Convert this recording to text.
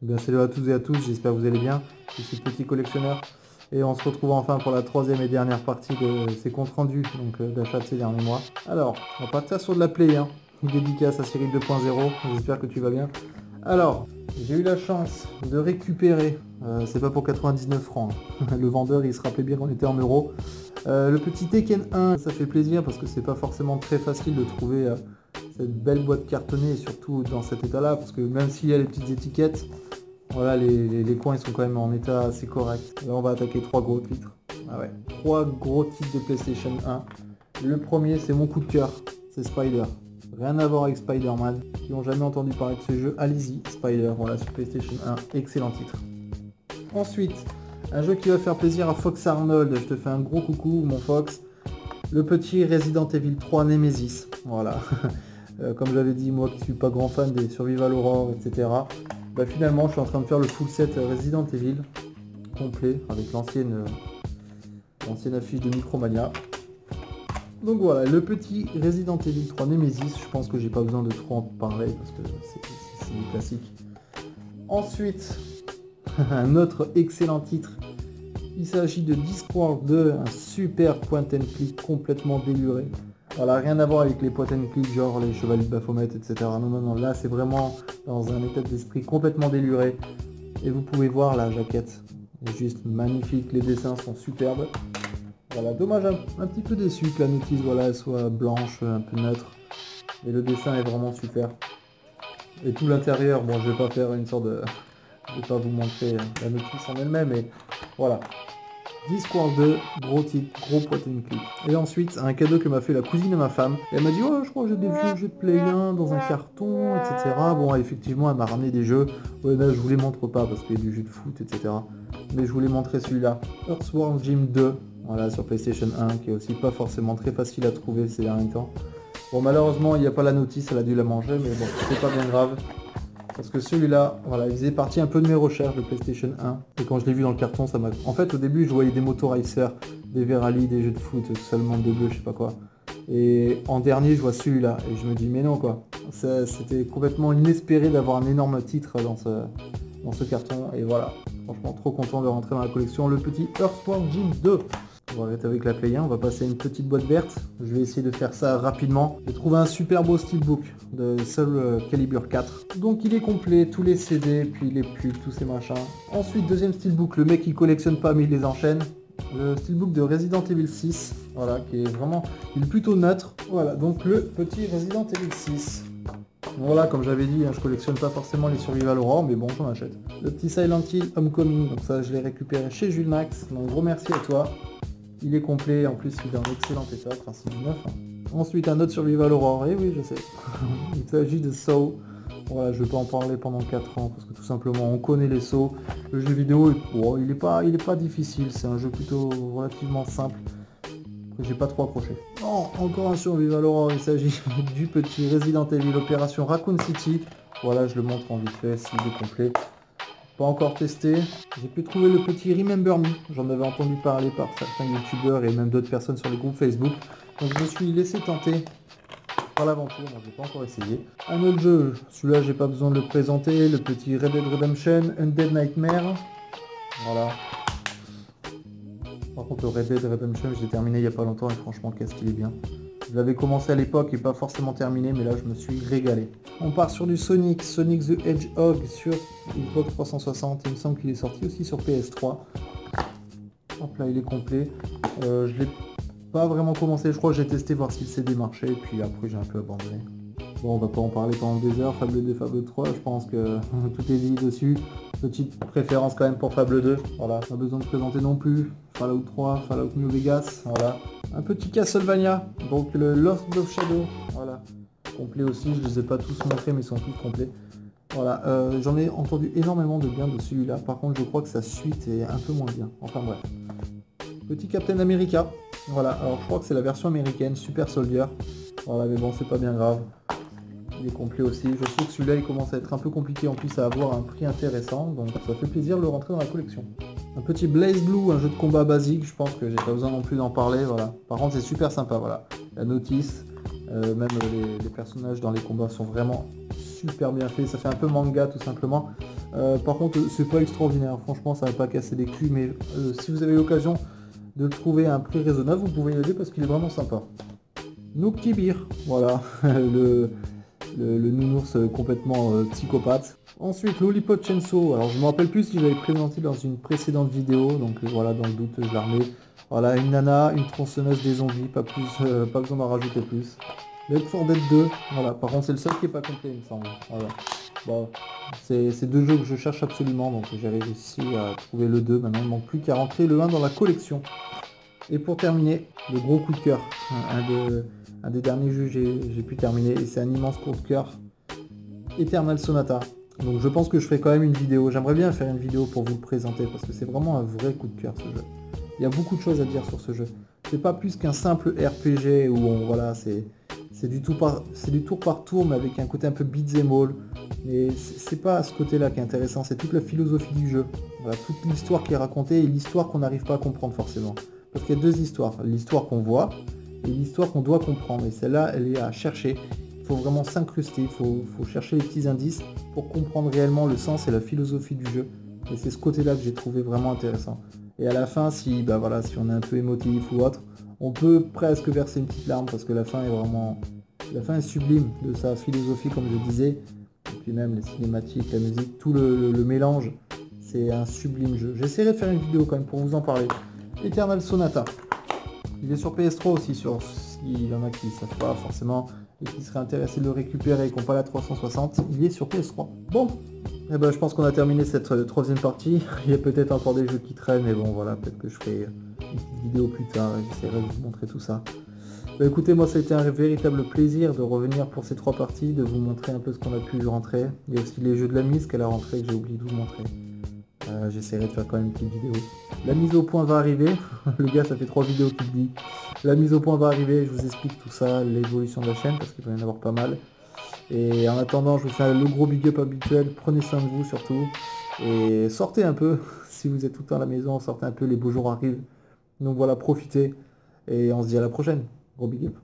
Eh bien, salut à toutes et à tous, j'espère que vous allez bien. Je suis Petit Collectionneur et on se retrouve enfin pour la troisième et dernière partie de ces comptes rendus d'achat de ces derniers mois. Alors, on va partir sur de la Play 1, une dédicace à Cyril 2.0, j'espère que tu vas bien. Alors, j'ai eu la chance de récupérer, c'est pas pour 99 francs, hein. Le vendeur il se rappelait bien qu'on était en euros. Le petit Tekken 1, ça fait plaisir parce que c'est pas forcément très facile de trouver cette belle boîte cartonnée et surtout dans cet état là parce que même s'il y a les petites étiquettes, voilà, les coins ils sont quand même en état assez correct. Là on va attaquer trois gros titres. Ah ouais, trois gros titres de PlayStation 1. Le premier c'est mon coup de cœur, c'est Spider. Rien à voir avec Spider-Man. Qui n'ont jamais entendu parler de ce jeu, allez-y, Spider, voilà sur PlayStation 1, excellent titre. Ensuite, un jeu qui va faire plaisir à Fox Arnold, je te fais un gros coucou mon Fox. Le petit Resident Evil 3 Nemesis, voilà. Comme j'avais dit, moi qui suis pas grand fan des Survival Horror, etc. Bah, finalement, je suis en train de faire le full set Resident Evil complet avec l'ancienne affiche de Micromania. Donc voilà, le petit Resident Evil 3 Nemesis, je pense que j'ai pas besoin de trop en parler parce que c'est du classique. Ensuite, un autre excellent titre. Il s'agit de Discworld 2, un super point and click complètement déluré. Voilà, rien à voir avec les point and click genre les chevaliers de Baphomet, etc. Non, non, non, là c'est vraiment dans un état d'esprit complètement déluré. Et vous pouvez voir la jaquette, elle est juste magnifique, les dessins sont superbes. Voilà, dommage un petit peu déçu que la notice voilà, elle soit blanche, un peu neutre. Mais le dessin est vraiment super. Et tout l'intérieur, bon je vais pas faire une sorte de... Je vais pas vous montrer la notice en elle-même, mais voilà. Discworld 2, gros titre, gros point and click. Et ensuite, un cadeau que m'a fait la cousine de ma femme. Et elle m'a dit, oh, je crois que j'ai des vieux jeux de Play 1 dans un carton, etc. Bon, effectivement, elle m'a ramené des jeux. Ouais, là, je vous les montre pas parce qu'il y a du jeu de foot, etc. Mais je voulais montrer celui-là. Earthworm Jim 2, voilà, sur PlayStation 1, qui est aussi pas forcément très facile à trouver ces derniers temps. Bon, malheureusement, il n'y a pas la notice, elle a dû la manger, mais bon, c'est pas bien grave. Parce que celui-là, voilà, il faisait partie un peu de mes recherches de PlayStation 1. Et quand je l'ai vu dans le carton, ça m'a... En fait, au début, je voyais des motoricers, des Verali, des jeux de foot, seulement de bleu, je sais pas quoi. Et en dernier, je vois celui-là. Et je me dis, mais non, quoi. C'était complètement inespéré d'avoir un énorme titre dans ce carton. Et voilà, franchement, trop content de rentrer dans la collection. Le petit Earthworm Jim 2. On va arrêter avec la Play 1, on va passer à une petite boîte verte. Je vais essayer de faire ça rapidement. J'ai trouvé un super beau steelbook de Soul Calibur 4. Donc il est complet, tous les CD, puis les pulls, tous ces machins. Ensuite, deuxième steelbook, le mec il collectionne pas mais il les enchaîne. Le steelbook de Resident Evil 6, voilà, qui est vraiment, il est plutôt neutre. Voilà, donc le petit Resident Evil 6. Voilà, comme j'avais dit, hein, je collectionne pas forcément les Survival Horror, mais bon, j'en achète. Le petit Silent Hill Homecoming, donc ça je l'ai récupéré chez Jules Max, donc gros merci à toi. Il est complet, en plus il est en excellent état, enfin c'est du neuf. Hein. Ensuite un autre Survival Horror, et oui je sais. Il s'agit de Saw. Voilà, je vais pas en parler pendant 4 ans, parce que tout simplement on connaît les Saw. Le jeu vidéo, bon, il est pas difficile, c'est un jeu plutôt relativement simple. Que j'ai pas trop accroché. Non, encore un Survival Horror, il s'agit du petit Resident Evil Opération Raccoon City. Voilà, je le montre en vite fait, s'il est complet. Pas encore testé. J'ai pu trouver le petit Remember Me. J'en avais entendu parler par certains youtubeurs et même d'autres personnes sur les groupes Facebook. Donc je me suis laissé tenter par l'aventure, moi j'ai pas encore essayé. Un autre jeu, celui-là j'ai pas besoin de le présenter, le petit Red Dead Redemption Undead Nightmare. Voilà. Par contre le Red Dead Redemption je l'ai terminé il y a pas longtemps et franchement qu'est-ce qu'il est bien. Je l'avais commencé à l'époque et pas forcément terminé, mais là je me suis régalé. On part sur du Sonic the Hedgehog sur Xbox 360. Il me semble qu'il est sorti aussi sur PS3. Hop là, il est complet. Je l'ai pas vraiment commencé, je crois que j'ai testé voir si le CD marchait, et puis après j'ai un peu abandonné. Bon, on va pas en parler pendant des heures. Fable 2, Fable 3, je pense que tout est dit dessus. Petite préférence quand même pour Fable 2. Voilà, pas besoin de présenter non plus. Fallout 3, Fallout New Vegas, voilà. Un petit Castlevania, donc le Lost of Shadow, voilà. Complet aussi, je les ai pas tous montrés, mais ils sont tous complets. Voilà, j'en ai entendu énormément de bien de celui-là. Par contre, je crois que sa suite est un peu moins bien. Enfin bref. Petit Captain America. Voilà, alors je crois que c'est la version américaine, Super Soldier. Voilà, mais bon, c'est pas bien grave. Il est complet aussi. Je sais que celui-là, il commence à être un peu compliqué en plus à avoir un prix intéressant. Donc ça fait plaisir de le rentrer dans la collection. Un petit Blaze Blue, un jeu de combat basique. Je pense que j'ai pas besoin non plus d'en parler. Voilà. Par contre, c'est super sympa. Voilà. La notice, même les personnages dans les combats sont vraiment super bien faits. Ça fait un peu manga tout simplement. Par contre, c'est pas extraordinaire, franchement ça va pas casser des culs, mais si vous avez l'occasion de le trouver à un prix raisonnable, vous pouvez y aller parce qu'il est vraiment sympa. Noob Kibir, voilà, le nounours complètement psychopathe. Ensuite, Lollipop Chainsaw, alors je me rappelle plus si je l'avais présenté dans une précédente vidéo, donc voilà, dans le doute je la remets. Voilà, une nana, une tronçonneuse des zombies, pas plus, pas besoin d'en rajouter plus. Left 4 Dead 2, voilà, par contre c'est le seul qui est pas complet il me semble. Voilà. Bon, c'est deux jeux que je cherche absolument, donc j'ai réussi à trouver le 2, maintenant il ne manque plus qu'à rentrer le 1 dans la collection. Et pour terminer, le gros coup de cœur, un des derniers jeux que j'ai pu terminer, et c'est un immense coup de cœur, Eternal Sonata. Donc je pense que je ferai quand même une vidéo, j'aimerais bien faire une vidéo pour vous le présenter, parce que c'est vraiment un vrai coup de cœur ce jeu. Il y a beaucoup de choses à dire sur ce jeu. C'est pas plus qu'un simple RPG où voilà, c'est du tour par tour, mais avec un côté un peu beat'em all. Mais c'est pas ce côté-là qui est intéressant, c'est toute la philosophie du jeu. Voilà, toute l'histoire qui est racontée et l'histoire qu'on n'arrive pas à comprendre forcément. Parce qu'il y a deux histoires, l'histoire qu'on voit et l'histoire qu'on doit comprendre. Et celle-là, elle est à chercher. Il faut vraiment s'incruster, il faut chercher les petits indices pour comprendre réellement le sens et la philosophie du jeu. Et c'est ce côté-là que j'ai trouvé vraiment intéressant. Et à la fin, si on est un peu émotif ou autre, on peut presque verser une petite larme parce que la fin est sublime de sa philosophie comme je disais. Et puis même les cinématiques, la musique, tout le mélange, c'est un sublime jeu. J'essaierai de faire une vidéo quand même pour vous en parler. Eternal Sonata. Il est sur PS3 aussi, s'il y en a qui ne savent pas forcément et qui seraient intéressés de le récupérer et qui n'ont pas la 360, il est sur PS3. Bon, eh ben, je pense qu'on a terminé cette troisième partie. Il y a peut-être encore des jeux qui traînent, mais bon voilà, peut-être que je ferai une petite vidéo plus tard et j'essaierai de vous montrer tout ça. Bah, écoutez, moi ça a été un véritable plaisir de revenir pour ces trois parties, de vous montrer un peu ce qu'on a pu rentrer. Il y a aussi les jeux de la mise qu'elle a rentré que j'ai oublié de vous montrer. J'essaierai de faire quand même une petite vidéo. La mise au point va arriver. Le gars, ça fait 3 vidéos qu'il dit. La mise au point va arriver, je vous explique tout ça, l'évolution de la chaîne, parce qu'il va y en avoir pas mal. Et en attendant, je vous fais le gros big up habituel. Prenez soin de vous surtout. Et sortez un peu. Si vous êtes tout le temps à la maison, sortez un peu, les beaux jours arrivent. Donc voilà, profitez. Et on se dit à la prochaine. Gros big up.